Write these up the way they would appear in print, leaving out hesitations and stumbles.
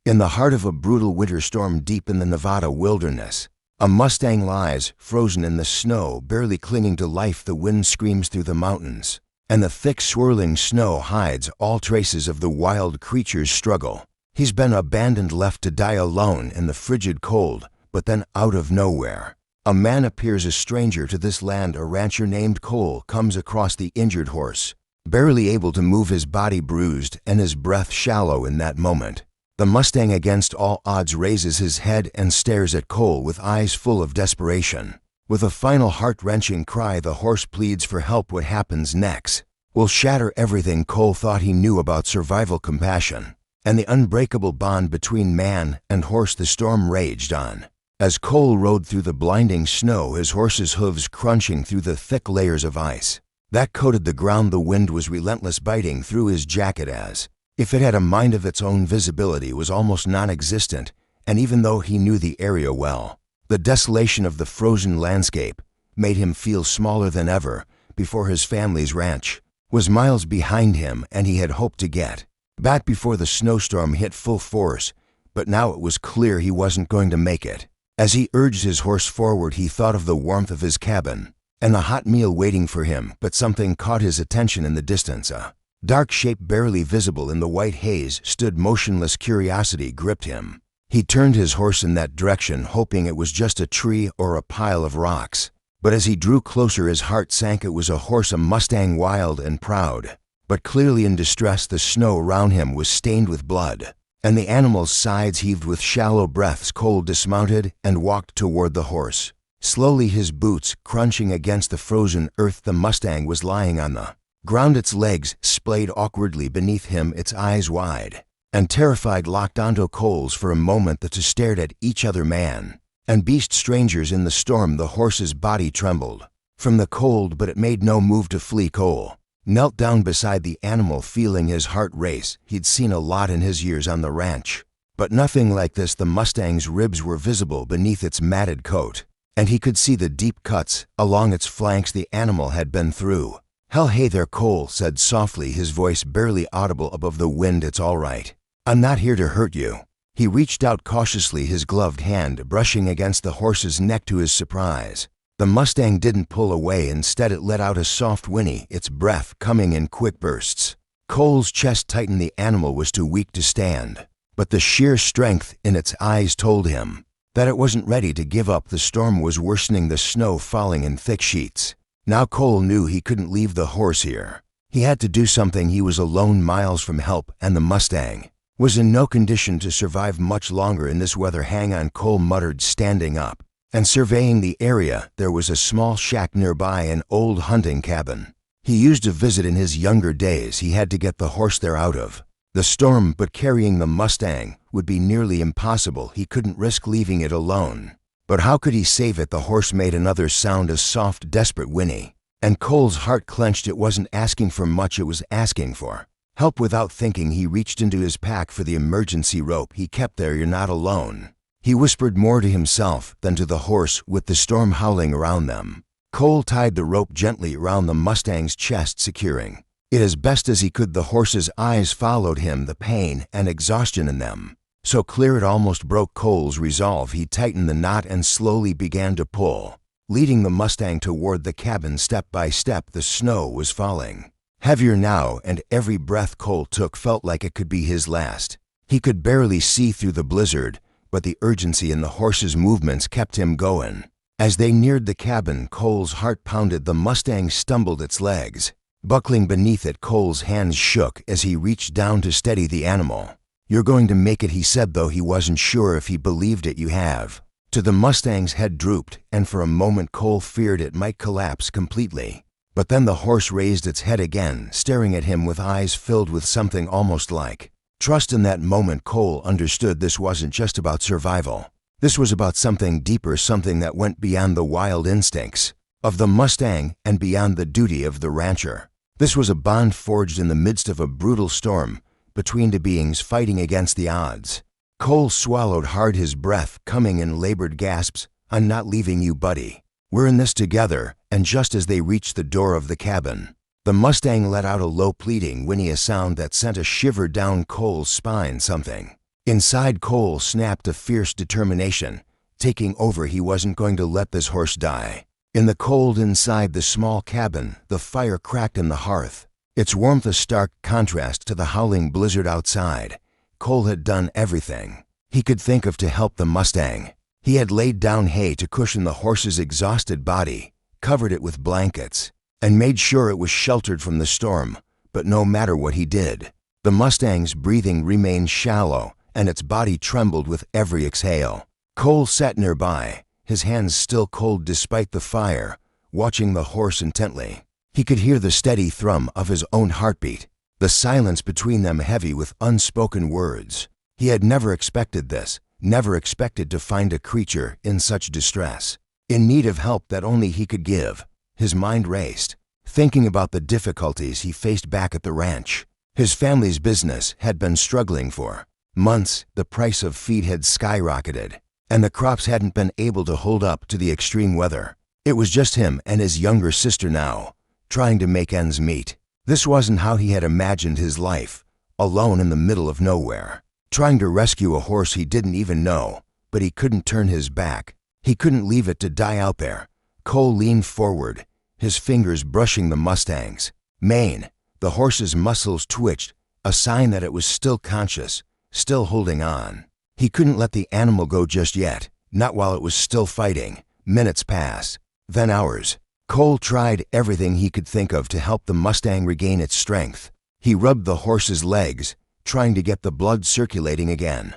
In the heart of a brutal winter storm deep in the Nevada wilderness, a Mustang lies, frozen in the snow, barely clinging to life. The wind screams through the mountains, and the thick swirling snow hides all traces of the wild creature's struggle. He's been abandoned, left to die alone in the frigid cold. But then, out of nowhere, a man appears, a stranger to this land. A rancher named Cole comes across the injured horse, barely able to move, his body bruised and his breath shallow. In that moment, the Mustang, against all odds, raises his head and stares at Cole with eyes full of desperation. With a final heart-wrenching cry, the horse pleads for help. What happens next will shatter everything Cole thought he knew about survival, compassion, and the unbreakable bond between man and horse. The storm raged on. As Cole rode through the blinding snow, his horse's hooves crunching through the thick layers of ice that coated the ground. The wind was relentless, biting through his jacket as if it had a mind of its own. Visibility was almost non-existent, and even though he knew the area well, the desolation of the frozen landscape made him feel smaller than ever before. His family's ranch was miles behind him, and he had hoped to get back before the snowstorm hit full force, but now it was clear he wasn't going to make it. As he urged his horse forward, he thought of the warmth of his cabin and the hot meal waiting for him. But something caught his attention in the distance. A dark shape, barely visible in the white haze, stood motionless. Curiosity gripped him. He turned his horse in that direction, hoping it was just a tree or a pile of rocks. But as he drew closer, his heart sank. It was a horse, a Mustang, wild and proud, but clearly in distress. The snow around him was stained with blood, and the animal's sides heaved with shallow breaths. Cole dismounted and walked toward the horse, slowly, his boots crunching against the frozen earth. The Mustang was lying on the ground, its legs splayed awkwardly beneath him, its eyes wide and terrified, locked onto Cole's. For a moment the two stared at each other, man and beast, strangers in the storm. The horse's body trembled from the cold, but it made no move to flee. Cole knelt down beside the animal, feeling his heart race. He'd seen a lot in his years on the ranch, but nothing like this. The Mustang's ribs were visible beneath its matted coat, and he could see the deep cuts along its flanks the animal had been through. "Hell, hey there," Cole said softly, his voice barely audible above the wind. "It's all right. I'm not here to hurt you." He reached out cautiously, his gloved hand brushing against the horse's neck. To his surprise, the Mustang didn't pull away. Instead, it let out a soft whinny, its breath coming in quick bursts. Cole's chest tightened. The animal was too weak to stand, but the sheer strength in its eyes told him that it wasn't ready to give up. The storm was worsening, the snow falling in thick sheets. Now Cole knew he couldn't leave the horse here. He had to do something. He was alone, miles from help, and the Mustang was in no condition to survive much longer in this weather. "Hang on," Cole muttered, standing up and surveying the area. There was a small shack nearby, an old hunting cabin he used to visit in his younger days. He had to get the horse there out of the storm, but carrying the Mustang would be nearly impossible. He couldn't risk leaving it alone. But how could he save it? The horse made another sound, a soft, desperate whinny, and Cole's heart clenched. It wasn't asking for much, it was asking for help. Without thinking, he reached into his pack for the emergency rope he kept there. "You're not alone," he whispered, more to himself than to the horse. With the storm howling around them, Cole tied the rope gently around the Mustang's chest, securing it as best as he could. The horse's eyes followed him, the pain and exhaustion in them so clear it almost broke Cole's resolve. He tightened the knot and slowly began to pull, leading the Mustang toward the cabin. Step by step, the snow was falling heavier now, and every breath Cole took felt like it could be his last. He could barely see through the blizzard, but the urgency in the horse's movements kept him going. As they neared the cabin, Cole's heart pounded. The Mustang stumbled, its legs buckling beneath it. Cole's hands shook as he reached down to steady the animal. "You're going to make it," he said, though he wasn't sure if he believed it. "You have." To the Mustang's head drooped, and for a moment Cole feared it might collapse completely. But then the horse raised its head again, staring at him with eyes filled with something almost like trust. In that moment, Cole understood this wasn't just about survival. This was about something deeper, something that went beyond the wild instincts of the Mustang and beyond the duty of the rancher. This was a bond forged in the midst of a brutal storm between two beings fighting against the odds. Cole swallowed hard, his breath coming in labored gasps. "I'm not leaving you, buddy. We're in this together." And just as they reached the door of the cabin, the Mustang let out a low, pleading whinny, a sound that sent a shiver down Cole's spine. Something Inside Cole snapped a fierce determination. Taking over, he wasn't going to let this horse die. In the cold inside the small cabin, the fire cracked in the hearth, its warmth a stark contrast to the howling blizzard outside. Cole had done everything he could think of to help the Mustang. He had laid down hay to cushion the horse's exhausted body, covered it with blankets, and made sure it was sheltered from the storm. But no matter what he did, the Mustang's breathing remained shallow, and its body trembled with every exhale. Cole sat nearby, his hands still cold despite the fire, watching the horse intently. He could hear the steady thrum of his own heartbeat, the silence between them heavy with unspoken words. He had never expected this, never expected to find a creature in such distress, in need of help that only he could give. His mind raced, thinking about the difficulties he faced back at the ranch. His family's business had been struggling for months. The price of feed had skyrocketed, and the crops hadn't been able to hold up to the extreme weather. It was just him and his younger sister now, trying to make ends meet. This wasn't how he had imagined his life, alone in the middle of nowhere, trying to rescue a horse he didn't even know. But he couldn't turn his back. He couldn't leave it to die out there. Cole leaned forward, his fingers brushing the Mustang's mane. The horse's muscles twitched, a sign that it was still conscious, still holding on. He couldn't let the animal go just yet, not while it was still fighting. Minutes passed, then hours. Cole tried everything he could think of to help the Mustang regain its strength. He rubbed the horse's legs, trying to get the blood circulating again.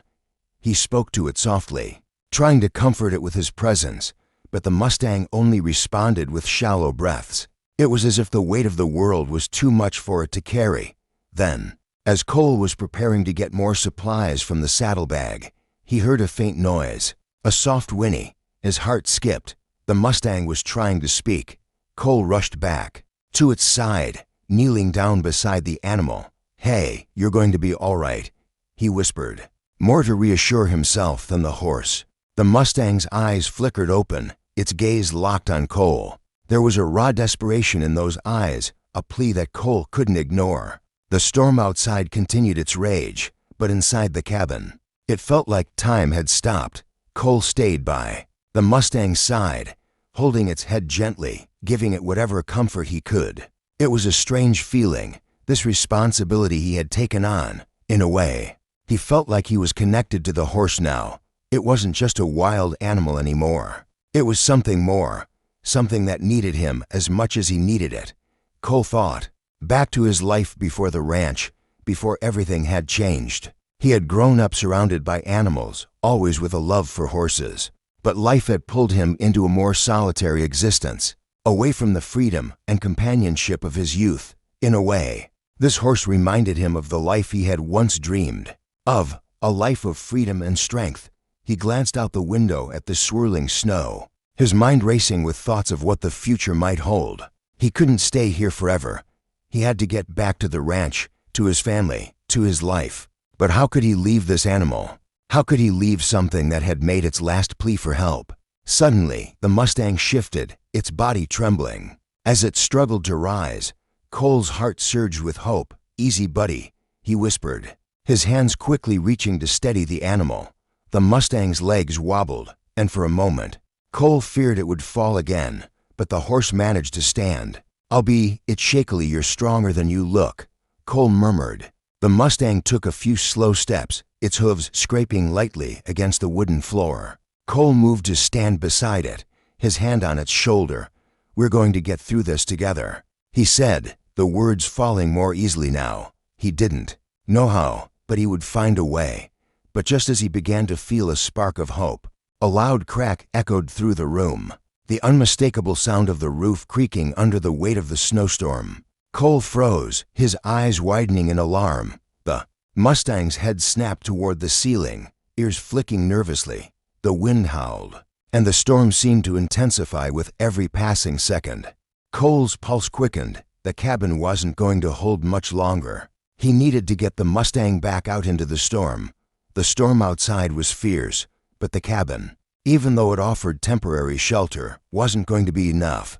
He spoke to it softly, trying to comfort it with his presence, but the Mustang only responded with shallow breaths. It was as if the weight of the world was too much for it to carry. Then, as Cole was preparing to get more supplies from the saddlebag, he heard a faint noise, a soft whinny. His heart skipped. The Mustang was trying to speak. Cole rushed back to its side, kneeling down beside the animal. "Hey, you're going to be all right," he whispered, more to reassure himself than the horse. The Mustang's eyes flickered open, its gaze locked on Cole. There was a raw desperation in those eyes, a plea that Cole couldn't ignore. The storm outside continued its rage, but inside the cabin, it felt like time had stopped. Cole stayed by the Mustang's side, holding its head gently, giving it whatever comfort he could. It was a strange feeling, this responsibility he had taken on. In a way, he felt like he was connected to the horse now. It wasn't just a wild animal anymore. It was something more, something that needed him as much as he needed it. Cole thought back to his life before the ranch, before everything had changed. He had grown up surrounded by animals, always with a love for horses. But life had pulled him into a more solitary existence, away from the freedom and companionship of his youth. In a way, this horse reminded him of the life he had once dreamed of, a life of freedom and strength. He glanced out the window at the swirling snow, his mind racing with thoughts of what the future might hold. He couldn't stay here forever. He had to get back to the ranch, to his family, to his life. But how could he leave this animal? How could he leave something that had made its last plea for help? Suddenly, the Mustang shifted, its body trembling. As it struggled to rise, Cole's heart surged with hope. "Easy, buddy," he whispered, his hands quickly reaching to steady the animal. The Mustang's legs wobbled, and for a moment, Cole feared it would fall again, but the horse managed to stand. It's shakily, "You're stronger than you look," Cole murmured. The Mustang took a few slow steps, its hooves scraping lightly against the wooden floor. Cole moved to stand beside it, his hand on its shoulder. "We're going to get through this together," he said, the words falling more easily now. He didn't know how, but he would find a way. But just as he began to feel a spark of hope, a loud crack echoed through the room, the unmistakable sound of the roof creaking under the weight of the snowstorm. Cole froze, his eyes widening in alarm. The Mustang's head snapped toward the ceiling, ears flicking nervously. The wind howled, and the storm seemed to intensify with every passing second. Cole's pulse quickened. The cabin wasn't going to hold much longer. He needed to get the Mustang back out into the storm. The storm outside was fierce, but the cabin, even though it offered temporary shelter, wasn't going to be enough.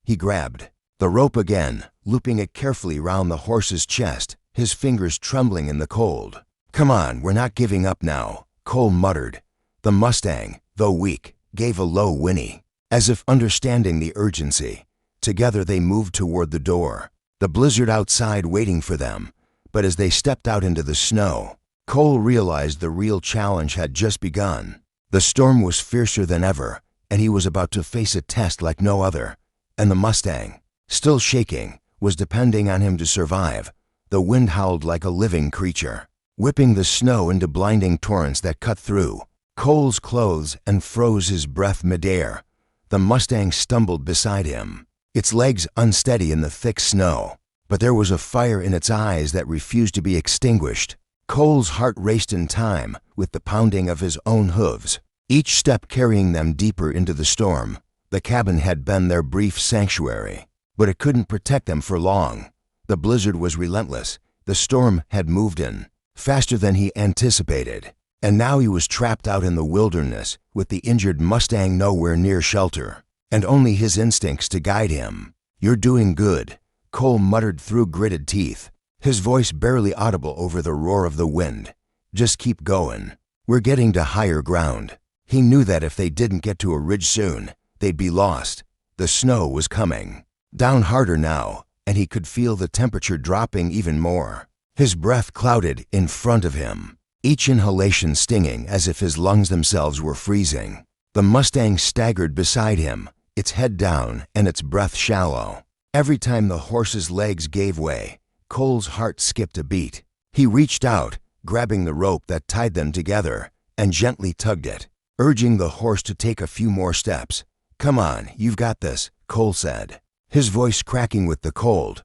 He grabbed the rope again, looping it carefully round the horse's chest, his fingers trembling in the cold. "Come on, we're not giving up now," Cole muttered. The Mustang, though weak, gave a low whinny, as if understanding the urgency. Together they moved toward the door, the blizzard outside waiting for them. But as they stepped out into the snow, Cole realized the real challenge had just begun. The storm was fiercer than ever, and he was about to face a test like no other. And the Mustang, still shaking, was depending on him to survive. The wind howled like a living creature, whipping the snow into blinding torrents that cut through Cole's clothes and froze his breath midair. The Mustang stumbled beside him, its legs unsteady in the thick snow, but there was a fire in its eyes that refused to be extinguished. Cole's heart raced in time with the pounding of his own hooves, each step carrying them deeper into the storm. The cabin had been their brief sanctuary, but it couldn't protect them for long. The blizzard was relentless. The storm had moved in, faster than he anticipated, and now he was trapped out in the wilderness with the injured Mustang nowhere near shelter, and only his instincts to guide him. "You're doing good," Cole muttered through gritted teeth, his voice barely audible over the roar of the wind. "Just keep going. We're getting to higher ground." He knew that if they didn't get to a ridge soon, they'd be lost. The snow was coming down harder now, and he could feel the temperature dropping even more. His breath clouded in front of him, each inhalation stinging as if his lungs themselves were freezing. The Mustang staggered beside him, its head down and its breath shallow. Every time the horse's legs gave way, Cole's heart skipped a beat. He reached out, grabbing the rope that tied them together, and gently tugged it, urging the horse to take a few more steps. "Come on, you've got this," Cole said, his voice cracking with the cold.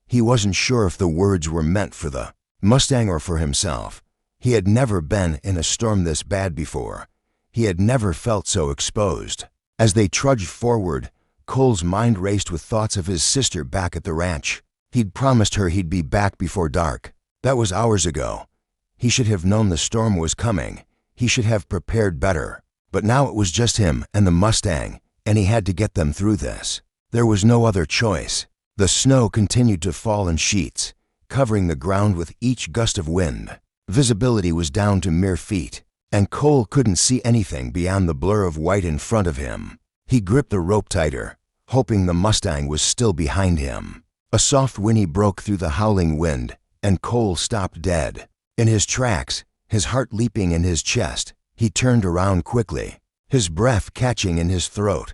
He wasn't sure if the words were meant for the Mustang or for himself. He had never been in a storm this bad before. He had never felt so exposed. As they trudged forward, Cole's mind raced with thoughts of his sister back at the ranch. He'd promised her he'd be back before dark. That was hours ago. He should have known the storm was coming. He should have prepared better. But now it was just him and the Mustang, and he had to get them through this. There was no other choice. The snow continued to fall in sheets, covering the ground with each gust of wind. Visibility was down to mere feet, and Cole couldn't see anything beyond the blur of white in front of him. He gripped the rope tighter, hoping the Mustang was still behind him. A soft whinny broke through the howling wind, and Cole stopped dead. In his tracks, his heart leaping in his chest, he turned around quickly, his breath catching in his throat.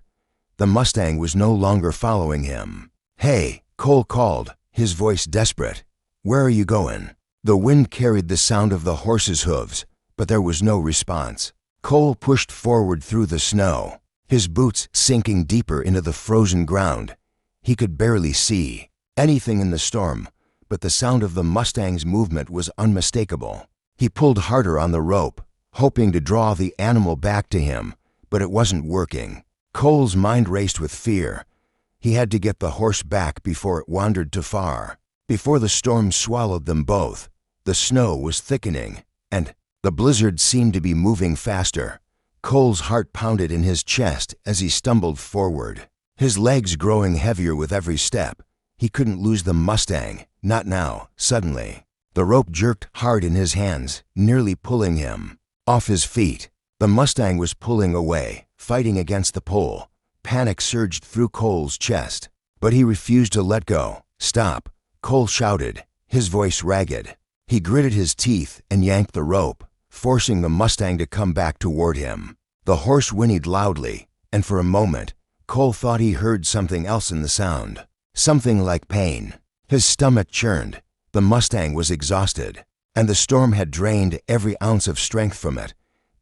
The Mustang was no longer following him. "Hey," Cole called, his voice desperate. "Where are you going?" The wind carried the sound of the horse's hooves, but there was no response. Cole pushed forward through the snow, his boots sinking deeper into the frozen ground. He could barely see anything in the storm, but the sound of the Mustang's movement was unmistakable. He pulled harder on the rope, hoping to draw the animal back to him, but it wasn't working. Cole's mind raced with fear. He had to get the horse back before it wandered too far, before the storm swallowed them both. The snow was thickening, and the blizzard seemed to be moving faster. Cole's heart pounded in his chest as he stumbled forward, his legs growing heavier with every step. He couldn't lose the Mustang, not now. Suddenly, the rope jerked hard in his hands, nearly pulling him off his feet. The Mustang was pulling away, fighting against the pull. Panic surged through Cole's chest, but he refused to let go. "Stop," Cole shouted, his voice ragged. He gritted his teeth and yanked the rope, forcing the Mustang to come back toward him. The horse whinnied loudly, and for a moment, Cole thought he heard something else in the sound. Something like pain. His stomach churned. The Mustang was exhausted, and the storm had drained every ounce of strength from it.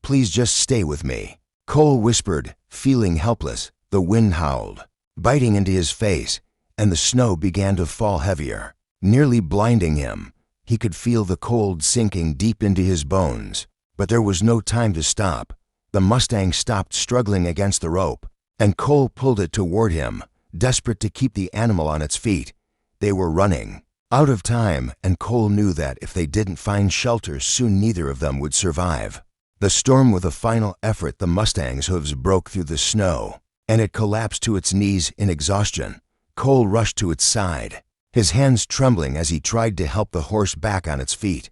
"Please just stay with me," Cole whispered, feeling helpless. The wind howled, biting into his face, and the snow began to fall heavier, nearly blinding him. He could feel the cold sinking deep into his bones, but there was no time to stop. The Mustang stopped struggling against the rope, and Cole pulled it toward him, desperate to keep the animal on its feet. They were running out of time, and Cole knew that if they didn't find shelter soon, neither of them would survive. The storm, with a final effort, the Mustang's hooves broke through the snow, and it collapsed to its knees in exhaustion. Cole rushed to its side, his hands trembling as he tried to help the horse back on its feet.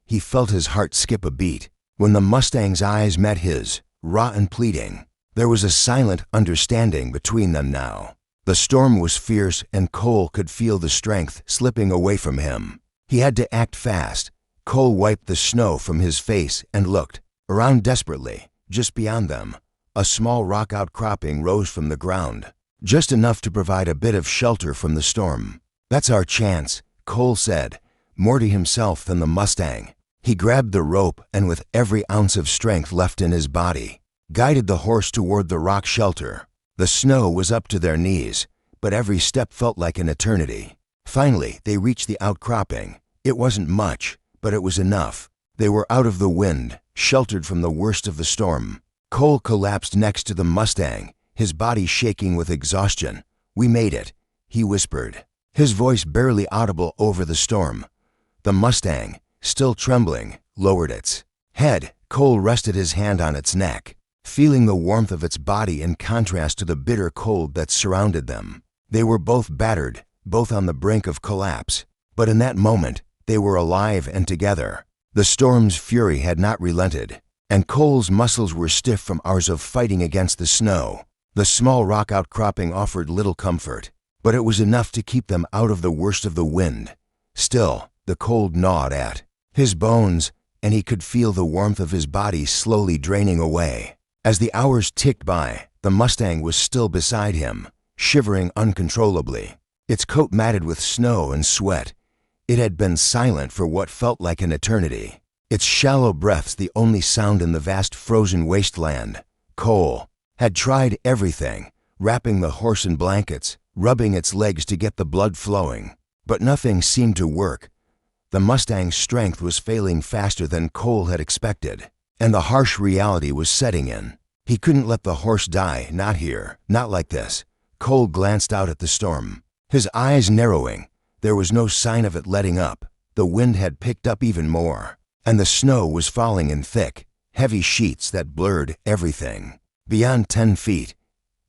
He felt his heart skip a beat. When the Mustang's eyes met his, raw and pleading, there was a silent understanding between them now. The storm was fierce and Cole could feel the strength slipping away from him. He had to act fast. Cole wiped the snow from his face and looked around desperately. Just beyond them, a small rock outcropping rose from the ground, just enough to provide a bit of shelter from the storm. "That's our chance," Cole said, more to himself than the Mustang. He grabbed the rope and with every ounce of strength left in his body, guided the horse toward the rock shelter. The snow was up to their knees, but every step felt like an eternity. Finally, they reached the outcropping. It wasn't much, but it was enough. They were out of the wind, sheltered from the worst of the storm. Cole collapsed next to the Mustang, his body shaking with exhaustion. "We made it," he whispered, his voice barely audible over the storm. The Mustang, still trembling, lowered its head. Cole rested his hand on its neck, feeling the warmth of its body in contrast to the bitter cold that surrounded them. They were both battered, both on the brink of collapse, but in that moment, they were alive and together. The storm's fury had not relented, and Cole's muscles were stiff from hours of fighting against the snow. The small rock outcropping offered little comfort, but it was enough to keep them out of the worst of the wind. Still, the cold gnawed at his bones, and he could feel the warmth of his body slowly draining away. As the hours ticked by, the Mustang was still beside him, shivering uncontrollably, its coat matted with snow and sweat. It had been silent for what felt like an eternity, its shallow breaths the only sound in the vast frozen wasteland. Cole had tried everything, wrapping the horse in blankets, rubbing its legs to get the blood flowing, but nothing seemed to work. The Mustang's strength was failing faster than Cole had expected, and the harsh reality was setting in. He couldn't let the horse die, not here, not like this. Cole glanced out at the storm, his eyes narrowing. There was no sign of it letting up. The wind had picked up even more, and the snow was falling in thick, heavy sheets that blurred everything. Beyond 10 feet,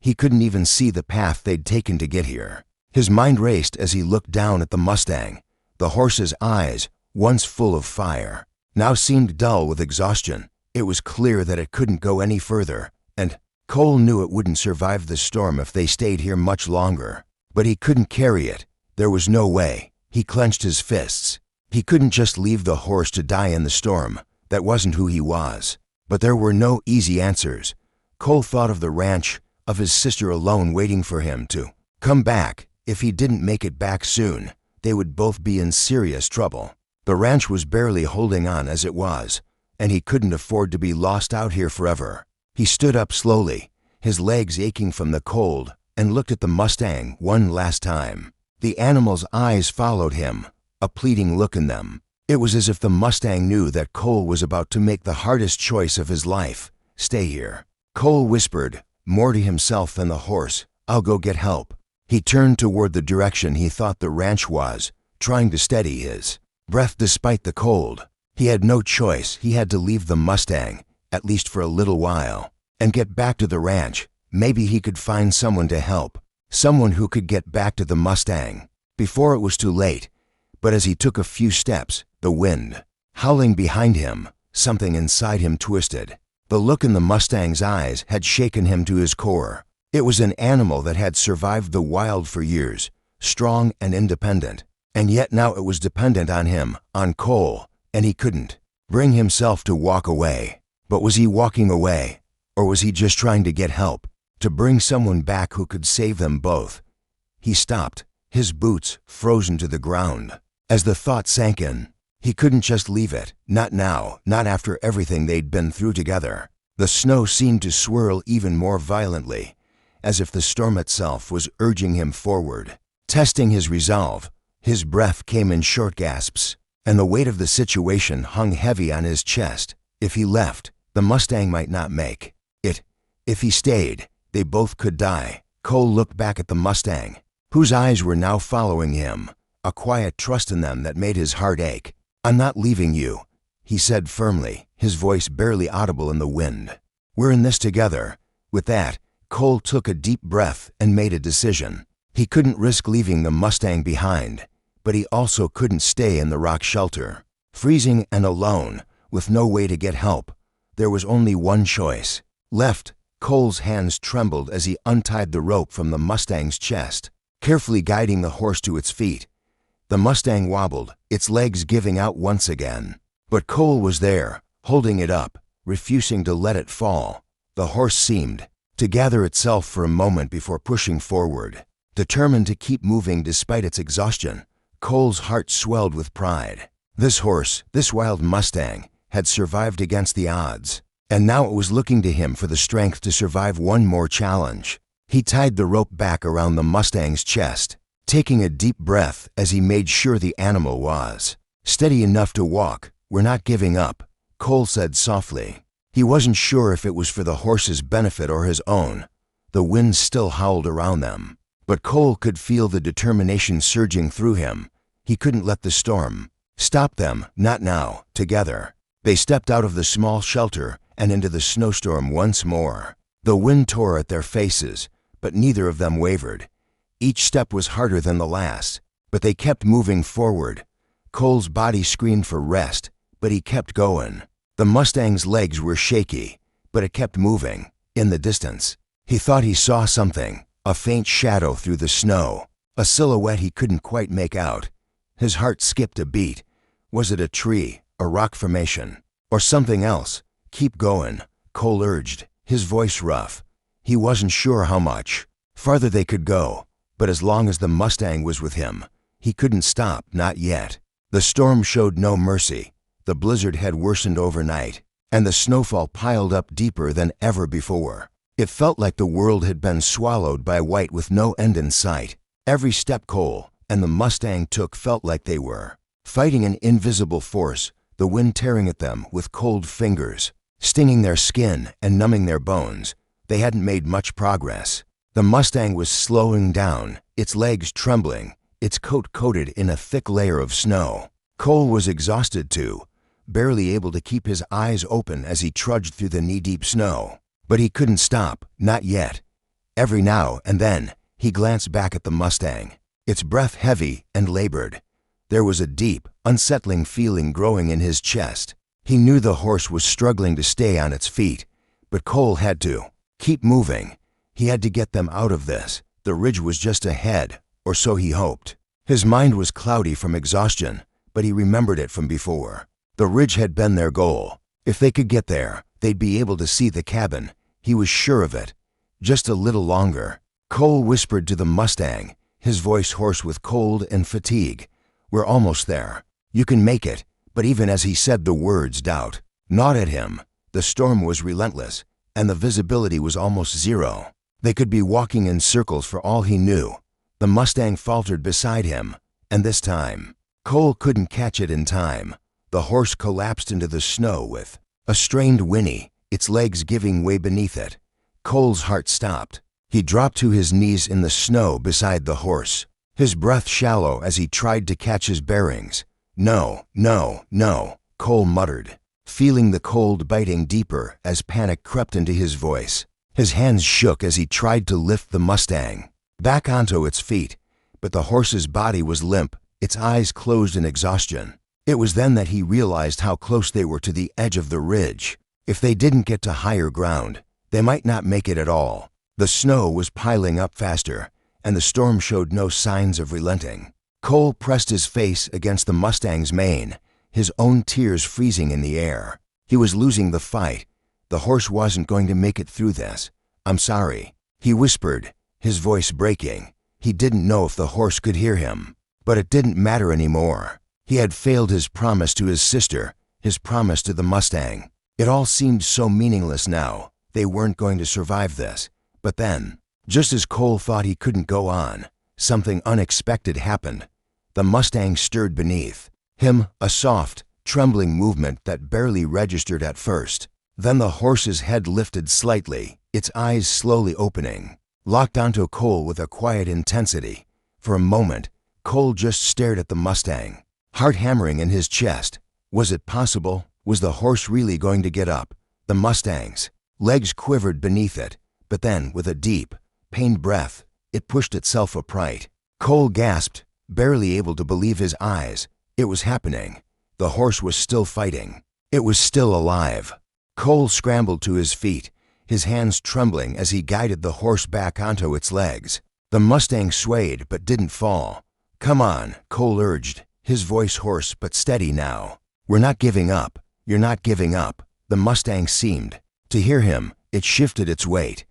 he couldn't even see the path they'd taken to get here. His mind raced as he looked down at the Mustang. The horse's eyes, once full of fire, now seemed dull with exhaustion. It was clear that it couldn't go any further, and Cole knew it wouldn't survive the storm if they stayed here much longer. But he couldn't carry it. There was no way. He clenched his fists. He couldn't just leave the horse to die in the storm. That wasn't who he was. But there were no easy answers. Cole thought of the ranch, of his sister alone waiting for him to come back. If he didn't make it back soon, they would both be in serious trouble. The ranch was barely holding on as it was, and he couldn't afford to be lost out here forever. He stood up slowly, his legs aching from the cold, and looked at the Mustang one last time. The animal's eyes followed him, a pleading look in them. It was as if the Mustang knew that Cole was about to make the hardest choice of his life. "Stay here," Cole whispered, more to himself than the horse. "I'll go get help." He turned toward the direction he thought the ranch was, trying to steady his breath despite the cold. He had no choice. He had to leave the Mustang, at least for a little while, and get back to the ranch. Maybe he could find someone to help, someone who could get back to the Mustang before it was too late. But as he took a few steps, the wind howling behind him, something inside him twisted. The look in the Mustang's eyes had shaken him to his core. It was an animal that had survived the wild for years, strong and independent, and yet now it was dependent on him, on Cole, and he couldn't bring himself to walk away. But was he walking away, or was he just trying to get help, to bring someone back who could save them both? He stopped, his boots frozen to the ground. As the thought sank in, he couldn't just leave it, not now, not after everything they'd been through together. The snow seemed to swirl even more violently, as if the storm itself was urging him forward, testing his resolve. His breath came in short gasps, and the weight of the situation hung heavy on his chest. If he left, the Mustang might not make it. If he stayed, they both could die. Cole looked back at the Mustang, whose eyes were now following him, a quiet trust in them that made his heart ache. "I'm not leaving you," he said firmly, his voice barely audible in the wind. "We're in this together." With that, Cole took a deep breath and made a decision. He couldn't risk leaving the Mustang behind, but he also couldn't stay in the rock shelter. Freezing and alone, with no way to get help, there was only one choice. Left. Cole's hands trembled as he untied the rope from the Mustang's chest, carefully guiding the horse to its feet. The Mustang wobbled, its legs giving out once again. But Cole was there, holding it up, refusing to let it fall. The horse seemed to gather itself for a moment before pushing forward, determined to keep moving despite its exhaustion. Cole's heart swelled with pride. This horse, this wild Mustang, had survived against the odds, and now it was looking to him for the strength to survive one more challenge. He tied the rope back around the Mustang's chest, taking a deep breath as he made sure the animal was steady enough to walk. "We're not giving up," Cole said softly. He wasn't sure if it was for the horse's benefit or his own. The wind still howled around them, but Cole could feel the determination surging through him. He couldn't let the storm stop them, not now. Together, they stepped out of the small shelter and into the snowstorm once more. The wind tore at their faces, but neither of them wavered. Each step was harder than the last, but they kept moving forward. Cole's body screamed for rest, but he kept going. The Mustang's legs were shaky, but it kept moving. In the distance, he thought he saw something, a faint shadow through the snow, a silhouette he couldn't quite make out. His heart skipped a beat. Was it a tree, a rock formation, or something else? "Keep going," Cole urged, his voice rough. He wasn't sure how much farther they could go, but as long as the Mustang was with him, he couldn't stop, not yet. The storm showed no mercy. The blizzard had worsened overnight, and the snowfall piled up deeper than ever before. It felt like the world had been swallowed by white with no end in sight. Every step Cole and the Mustang took felt like they were fighting an invisible force, the wind tearing at them with cold fingers, stinging their skin and numbing their bones. They hadn't made much progress. The Mustang was slowing down, its legs trembling, its coat coated in a thick layer of snow. Cole was exhausted too, barely able to keep his eyes open as he trudged through the knee-deep snow. But he couldn't stop, not yet. Every now and then, he glanced back at the Mustang, its breath heavy and labored. There was a deep, unsettling feeling growing in his chest. He knew the horse was struggling to stay on its feet, but Cole had to keep moving. He had to get them out of this. The ridge was just ahead, or so he hoped. His mind was cloudy from exhaustion, but he remembered it from before. The ridge had been their goal. If they could get there, they'd be able to see the cabin. He was sure of it. Just a little longer. Cole whispered to the Mustang, his voice hoarse with cold and fatigue. "We're almost there. You can make it." But even as he said the words, doubt gnawed at him. The storm was relentless, and the visibility was almost zero. They could be walking in circles for all he knew. The Mustang faltered beside him, and this time, Cole couldn't catch it in time. The horse collapsed into the snow with a strained whinny, its legs giving way beneath it. Cole's heart stopped. He dropped to his knees in the snow beside the horse, his breath shallow as he tried to catch his bearings. "No, no, no," Cole muttered, feeling the cold biting deeper as panic crept into his voice. His hands shook as he tried to lift the Mustang back onto its feet, but the horse's body was limp, its eyes closed in exhaustion. It was then that he realized how close they were to the edge of the ridge. If they didn't get to higher ground, they might not make it at all. The snow was piling up faster, and the storm showed no signs of relenting. Cole pressed his face against the Mustang's mane, his own tears freezing in the air. He was losing the fight. The horse wasn't going to make it through this. "I'm sorry," he whispered, his voice breaking. He didn't know if the horse could hear him, but it didn't matter anymore. He had failed his promise to his sister, his promise to the Mustang. It all seemed so meaningless now. They weren't going to survive this. But then, just as Cole thought he couldn't go on, something unexpected happened. The Mustang stirred beneath him, a soft, trembling movement that barely registered at first. Then the horse's head lifted slightly, its eyes slowly opening, locked onto Cole with a quiet intensity. For a moment, Cole just stared at the Mustang, heart hammering in his chest. Was it possible? Was the horse really going to get up? The Mustang's legs quivered beneath it, but then, with a deep, pained breath, it pushed itself upright. Cole gasped, barely able to believe his eyes. It was happening. The horse was still fighting. It was still alive. Cole scrambled to his feet, his hands trembling as he guided the horse back onto its legs. The Mustang swayed but didn't fall. "Come on," Cole urged, his voice hoarse but steady now. "We're not giving up. You're not giving up." The Mustang seemed to hear him. It shifted its weight,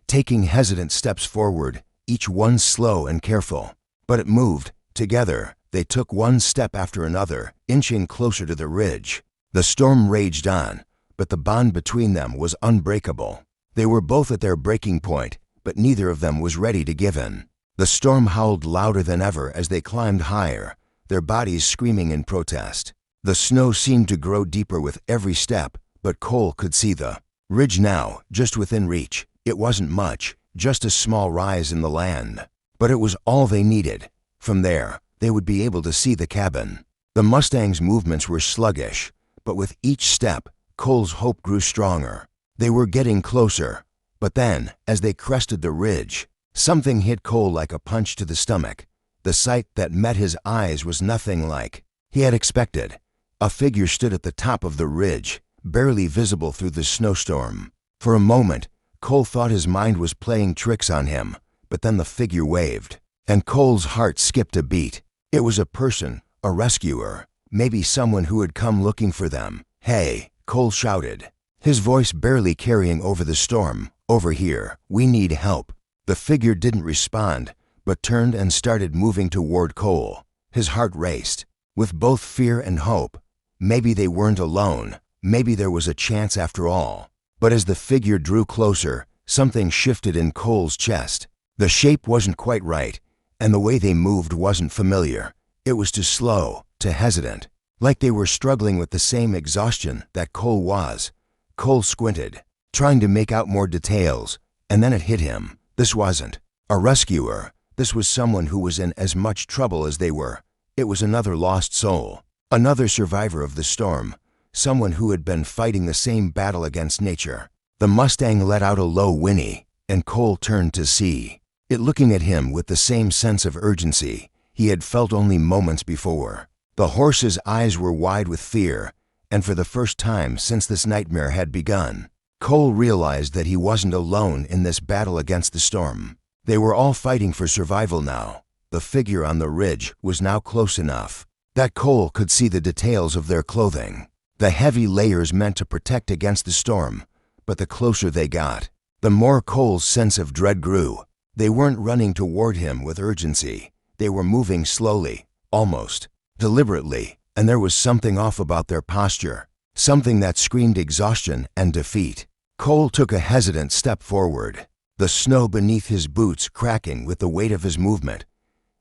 taking hesitant steps forward, each one slow and careful. But it moved. Together, they took one step after another, inching closer to the ridge. The storm raged on, but the bond between them was unbreakable. They were both at their breaking point, but neither of them was ready to give in. The storm howled louder than ever as they climbed higher, their bodies screaming in protest. The snow seemed to grow deeper with every step, but Cole could see the ridge now, just within reach. It wasn't much, just a small rise in the land. But it was all they needed. From there, they would be able to see the cabin. The Mustang's movements were sluggish, but with each step, Cole's hope grew stronger. They were getting closer. But then, as they crested the ridge, something hit Cole like a punch to the stomach. The sight that met his eyes was nothing like he had expected. A figure stood at the top of the ridge, barely visible through the snowstorm. For a moment, Cole thought his mind was playing tricks on him, but then the figure waved, and Cole's heart skipped a beat. It was a person, a rescuer, maybe someone who had come looking for them. "Hey," Cole shouted, his voice barely carrying over the storm. "Over here, we need help." The figure didn't respond, but turned and started moving toward Cole. His heart raced, with both fear and hope. Maybe they weren't alone. Maybe there was a chance after all. But as the figure drew closer, something shifted in Cole's chest. The shape wasn't quite right, and the way they moved wasn't familiar. It was too slow, too hesitant, like they were struggling with the same exhaustion that Cole was. Cole squinted, trying to make out more details, and then it hit him. This wasn't a rescuer. This was someone who was in as much trouble as they were. It was another lost soul, another survivor of the storm, someone who had been fighting the same battle against nature. The Mustang let out a low whinny, and Cole turned to see it looking at him with the same sense of urgency he had felt only moments before. The horse's eyes were wide with fear, and for the first time since this nightmare had begun, Cole realized that he wasn't alone in this battle against the storm. They were all fighting for survival now. The figure on the ridge was now close enough that Cole could see the details of their clothing, the heavy layers meant to protect against the storm. But the closer they got, the more Cole's sense of dread grew. They weren't running toward him with urgency. They were moving slowly, almost deliberately, and there was something off about their posture, something that screamed exhaustion and defeat. Cole took a hesitant step forward, the snow beneath his boots cracking with the weight of his movement.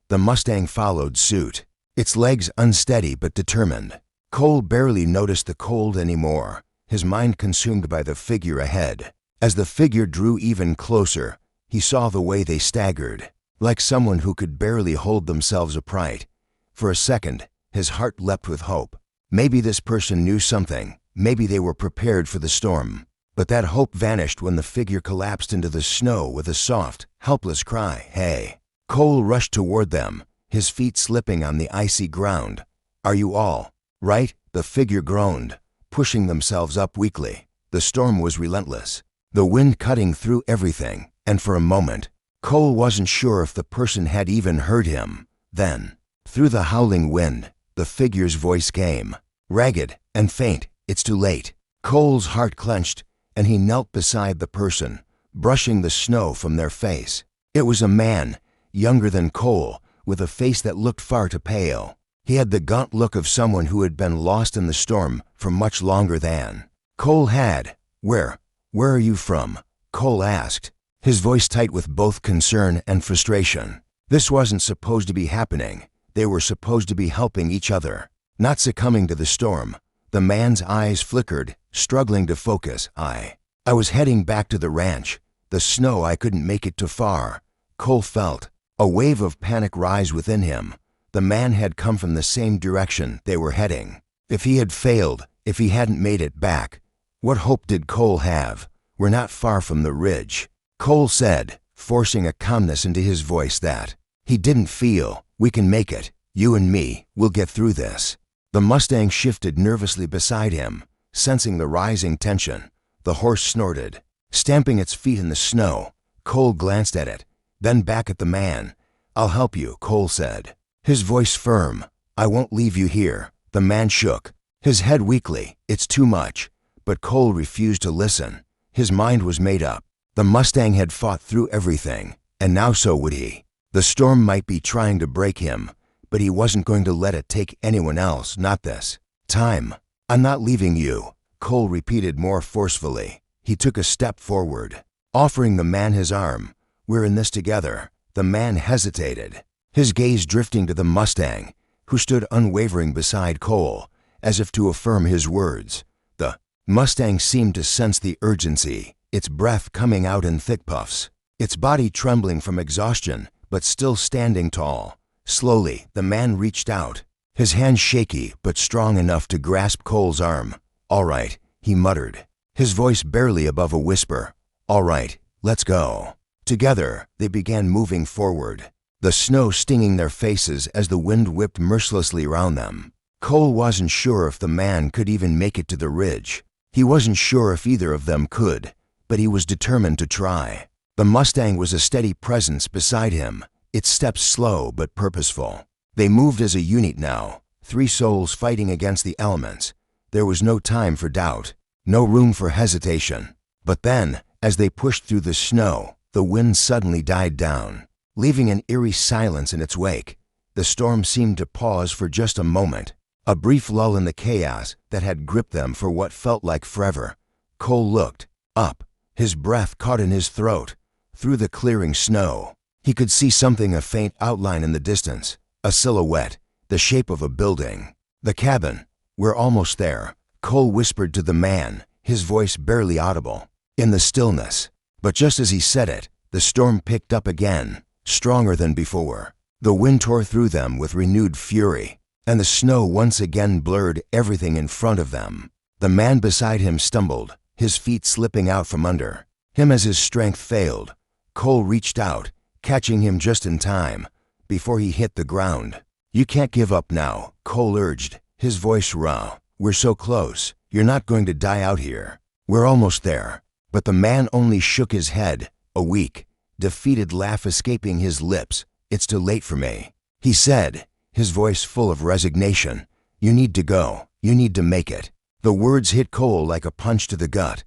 The Mustang followed suit, its legs unsteady but determined. Cole barely noticed the cold anymore, his mind consumed by the figure ahead. As the figure drew even closer, he saw the way they staggered, like someone who could barely hold themselves upright. For a second, his heart leapt with hope. Maybe this person knew something. Maybe they were prepared for the storm. But that hope vanished when the figure collapsed into the snow with a soft, helpless cry. "Hey!" Cole rushed toward them, his feet slipping on the icy ground. "Are you all right?" The figure groaned, pushing themselves up weakly. The storm was relentless, the wind cutting through everything, and for a moment, Cole wasn't sure if the person had even heard him. Then, through the howling wind, the figure's voice came, ragged and faint. "It's too late." Cole's heart clenched, and he knelt beside the person, brushing the snow from their face. It was a man, younger than Cole, with a face that looked far too pale. He had the gaunt look of someone who had been lost in the storm for much longer than Cole had. Where are you from?" Cole asked, his voice tight with both concern and frustration. This wasn't supposed to be happening. They were supposed to be helping each other, not succumbing to the storm. The man's eyes flickered, struggling to focus. I was heading back to the ranch. The snow, I couldn't make it too far." Cole felt a wave of panic rise within him. The man had come from the same direction they were heading. If he had failed, if he hadn't made it back, what hope did Cole have? "We're not far from the ridge," Cole said, forcing a calmness into his voice that he didn't feel. "We can make it. You and me, we'll get through this." The Mustang shifted nervously beside him, sensing the rising tension. The horse snorted, stamping its feet in the snow. Cole glanced at it, then back at the man. "I'll help you," Cole said, his voice firm. "I won't leave you here." The man shook his head weakly. "It's too much." But Cole refused to listen. His mind was made up. The Mustang had fought through everything, and now so would he. The storm might be trying to break him, but he wasn't going to let it take anyone else, not this time. "I'm not leaving you," Cole repeated more forcefully. He took a step forward, offering the man his arm. "We're in this together." The man hesitated, his gaze drifting to the Mustang, who stood unwavering beside Cole, as if to affirm his words. The Mustang seemed to sense the urgency, its breath coming out in thick puffs, its body trembling from exhaustion, but still standing tall. Slowly, the man reached out, his hand shaky but strong enough to grasp Cole's arm. "All right," he muttered, his voice barely above a whisper. "All right, let's go." Together, they began moving forward, the snow stinging their faces as the wind whipped mercilessly around them. Cole wasn't sure if the man could even make it to the ridge. He wasn't sure if either of them could, but he was determined to try. The Mustang was a steady presence beside him, its steps slow but purposeful. They moved as a unit now, three souls fighting against the elements. There was no time for doubt, no room for hesitation. But then, as they pushed through the snow, the wind suddenly died down, leaving an eerie silence in its wake. The storm seemed to pause for just a moment, a brief lull in the chaos that had gripped them for what felt like forever. Cole looked up, his breath caught in his throat. Through the clearing snow, he could see something, a faint outline in the distance, a silhouette, the shape of a building. "The cabin. We're almost there," Cole whispered to the man, his voice barely audible in the stillness. But just as he said it, the storm picked up again, stronger than before. The wind tore through them with renewed fury, and the snow once again blurred everything in front of them. The man beside him stumbled, his feet slipping out from under him as his strength failed. Cole reached out, catching him just in time, before he hit the ground. "You can't give up now," Cole urged, his voice raw. "We're so close. You're not going to die out here. We're almost there." But the man only shook his head, a weak, defeated laugh escaping his lips. "It's too late for me," he said, his voice full of resignation. "You need to go. You need to make it." The words hit Cole like a punch to the gut.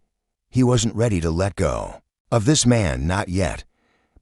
He wasn't ready to let go of this man, not yet.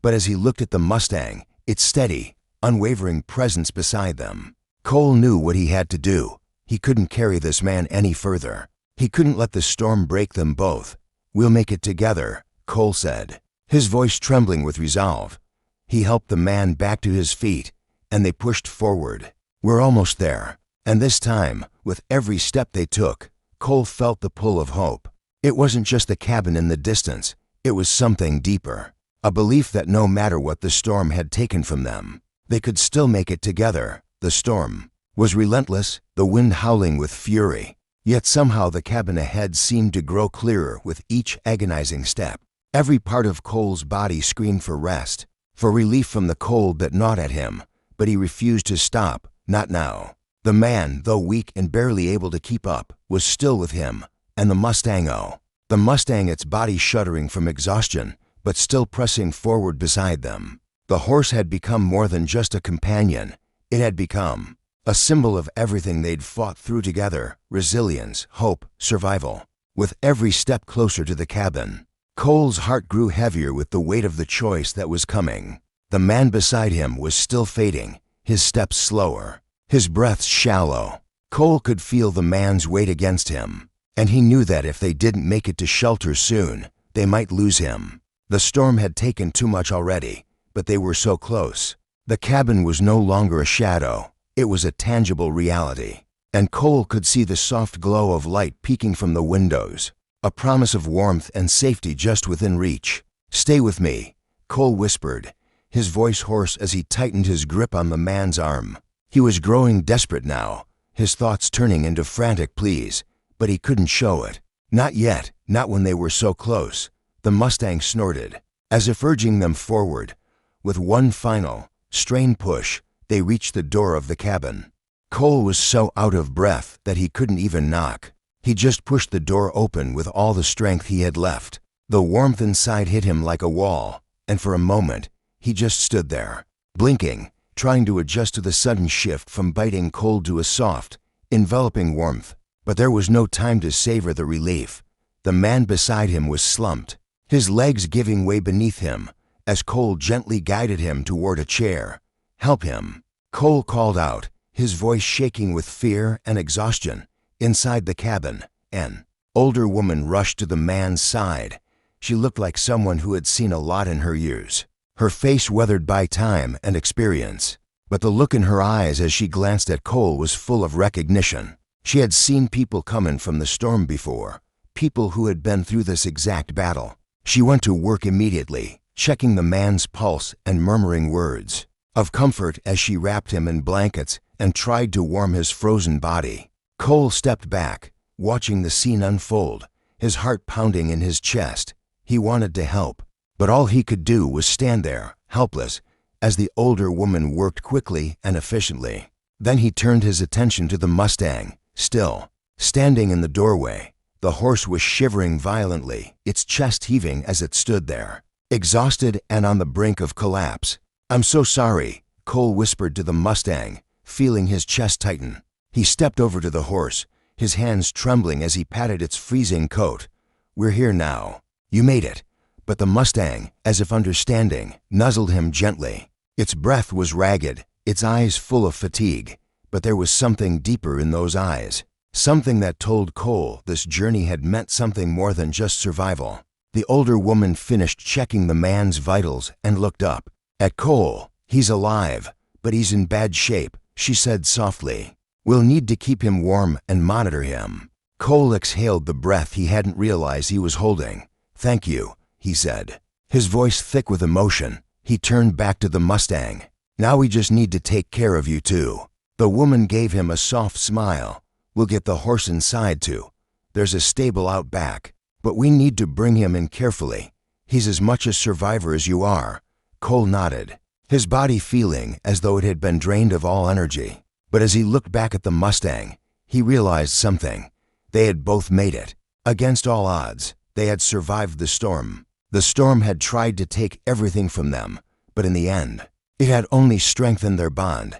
But as he looked at the Mustang, its steady, unwavering presence beside them, Cole knew what he had to do. He couldn't carry this man any further. He couldn't let the storm break them both. "We'll make it together," Cole said, his voice trembling with resolve. He helped the man back to his feet, and they pushed forward. "We're almost there." And this time, with every step they took, Cole felt the pull of hope. It wasn't just the cabin in the distance. It was something deeper, a belief that no matter what the storm had taken from them, they could still make it together. The storm was relentless, the wind howling with fury. Yet somehow the cabin ahead seemed to grow clearer with each agonizing step. Every part of Cole's body screamed for rest, for relief from the cold that gnawed at him, but he refused to stop, not now. The man, though weak and barely able to keep up, was still with him, and the Mustang, its body shuddering from exhaustion, but still pressing forward beside them. The horse had become more than just a companion. It had become a symbol of everything they'd fought through together: resilience, hope, survival. With every step closer to the cabin, Cole's heart grew heavier with the weight of the choice that was coming. The man beside him was still fading, his steps slower, his breaths shallow. Cole could feel the man's weight against him, and he knew that if they didn't make it to shelter soon, they might lose him. The storm had taken too much already, but they were so close. The cabin was no longer a shadow. It was a tangible reality, and Cole could see the soft glow of light peeking from the windows, a promise of warmth and safety just within reach. "Stay with me," Cole whispered, his voice hoarse as he tightened his grip on the man's arm. He was growing desperate now, his thoughts turning into frantic pleas, but he couldn't show it. Not yet, not when they were so close. The Mustang snorted, as if urging them forward. With one final, strained push, they reached the door of the cabin. Cole was so out of breath that he couldn't even knock. He just pushed the door open with all the strength he had left. The warmth inside hit him like a wall, and for a moment, he just stood there, blinking, trying to adjust to the sudden shift from biting cold to a soft, enveloping warmth. But there was no time to savor the relief. The man beside him was slumped, his legs giving way beneath him, as Cole gently guided him toward a chair. "Help him," Cole called out, his voice shaking with fear and exhaustion. Inside the cabin, an older woman rushed to the man's side. She looked like someone who had seen a lot in her years, her face weathered by time and experience. But the look in her eyes as she glanced at Cole was full of recognition. She had seen people coming from the storm before, people who had been through this exact battle. She went to work immediately, checking the man's pulse and murmuring words of comfort as she wrapped him in blankets and tried to warm his frozen body. Cole stepped back, watching the scene unfold, his heart pounding in his chest. He wanted to help, but all he could do was stand there, helpless, as the older woman worked quickly and efficiently. Then he turned his attention to the Mustang, still standing in the doorway. The horse was shivering violently, its chest heaving as it stood there, exhausted and on the brink of collapse. "I'm so sorry," Cole whispered to the Mustang, feeling his chest tighten. He stepped over to the horse, his hands trembling as he patted its freezing coat. "We're here now. You made it." But the Mustang, as if understanding, nuzzled him gently. Its breath was ragged, its eyes full of fatigue, but there was something deeper in those eyes, something that told Cole this journey had meant something more than just survival. The older woman finished checking the man's vitals and looked up at Cole. "He's alive, but he's in bad shape," she said softly. "We'll need to keep him warm and monitor him." Cole exhaled the breath he hadn't realized he was holding. "Thank you," he said, his voice thick with emotion. He turned back to the Mustang. "Now we just need to take care of you too." The woman gave him a soft smile. "We'll get the horse inside too. There's a stable out back, but we need to bring him in carefully. He's as much a survivor as you are." Cole nodded, his body feeling as though it had been drained of all energy. But as he looked back at the Mustang, he realized something. They had both made it. Against all odds, they had survived the storm. The storm had tried to take everything from them, but in the end, it had only strengthened their bond.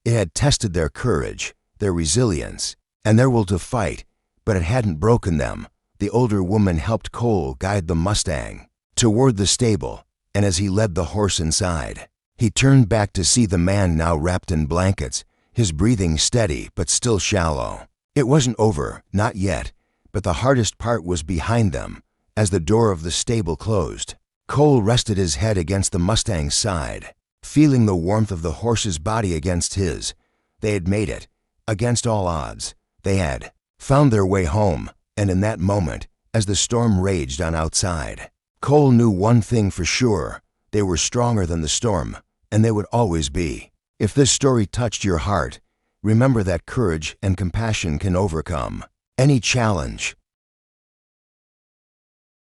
It had tested their courage, their resilience, and their will to fight, but it hadn't broken them. The older woman helped Cole guide the Mustang toward the stable, and as he led the horse inside, he turned back to see the man now wrapped in blankets, his breathing steady but still shallow. It wasn't over, not yet, but the hardest part was behind them. As the door of the stable closed, Cole rested his head against the Mustang's side, feeling the warmth of the horse's body against his. They had made it. Against all odds, they had found their way home, and in that moment, as the storm raged on outside, Cole knew one thing for sure. They were stronger than the storm, and they would always be. If this story touched your heart, remember that courage and compassion can overcome any challenge.